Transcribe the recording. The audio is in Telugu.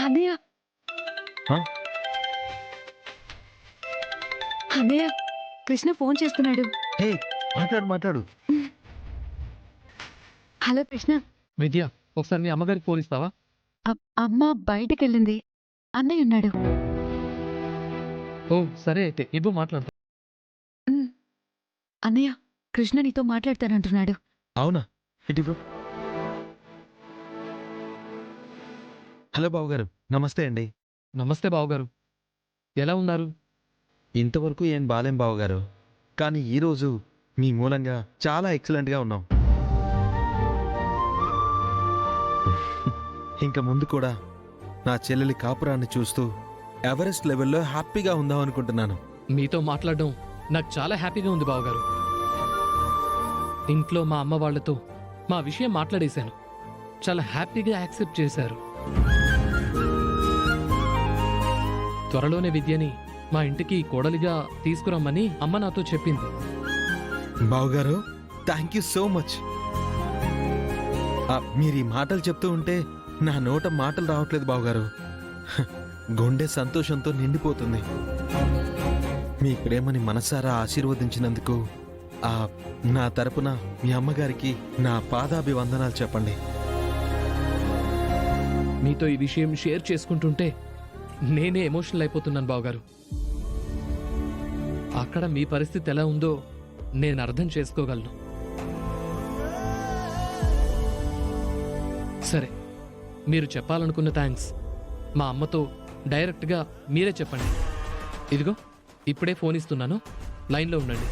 అన్నయ్య అన్నయ్య కృష్ణ ఫోన్ చేస్తున్నాడు. హే మాట్లాడు. హలో కృష్ణ. విద్య, ఒకసారి మీ అమ్మగారికి ఫోన్ ఇస్తావా? అమ్మ బయటకెళ్ళింది. అన్నయ్య ఉన్నాడు. ఓ సరే, అయితే ఇవ్వు, మాట్లాడతా. అన్నయ్య కృష్ణ నీతో మాట్లాడతానంటున్నాడు. అవునా? ఇటు. హలో బావగారు, నమస్తే అండి. నమస్తే బావగారు, ఎలా ఉన్నారు? ఇంతవరకు ఏం బాలేం బావగారు, కానీ ఈరోజు మీ మూలంగా చాలా ఎక్సలెంట్గా ఉన్నాం. ఇంకా ముందు కూడా నా చెల్లెలి కాపురాన్ని చూస్తూ ఎవరెస్ట్ లెవెల్లో హ్యాపీగా ఉందాం అనుకుంటున్నాను. మీతో మాట్లాడడం నాకు చాలా హ్యాపీగా ఉంది బావగారు. ఇంట్లో మా అమ్మ వాళ్లతో మా విషయం మాట్లాడేశాను. చాలా హ్యాపీగా యాక్సెప్ట్ చేశారు. త్వరలోనే విద్యని మా ఇంటికి కోడలిగా తీసుకురమ్మని అమ్మ నాతో చెప్పింది. బావగారు, థ్యాంక్ యూ సో మచ్. మీరు ఈ మాటలు చెప్తూ ఉంటే నా నోట మాటలు రావట్లేదు బావగారు. గుండె సంతోషంతో నిండిపోతుంది. మీ ప్రేమని మనసారా ఆశీర్వదించినందుకు నా తరపున మీ అమ్మగారికి నా పాదాభివందనాలు చెప్పండి. మీతో ఈ విషయం షేర్ చేసుకుంటుంటే నేనే ఎమోషనల్ అయిపోతున్నాను బావగారు. అక్కడ మీ పరిస్థితి ఎలా ఉందో నేను అర్థం చేసుకోగలను. సరే, మీరు చెప్పాలనుకున్న థ్యాంక్స్ మా అమ్మతో డైరెక్ట్గా మీరే చెప్పండి. ఇదిగో ఇప్పుడే ఫోన్ ఇస్తున్నాను, లైన్లో ఉండండి.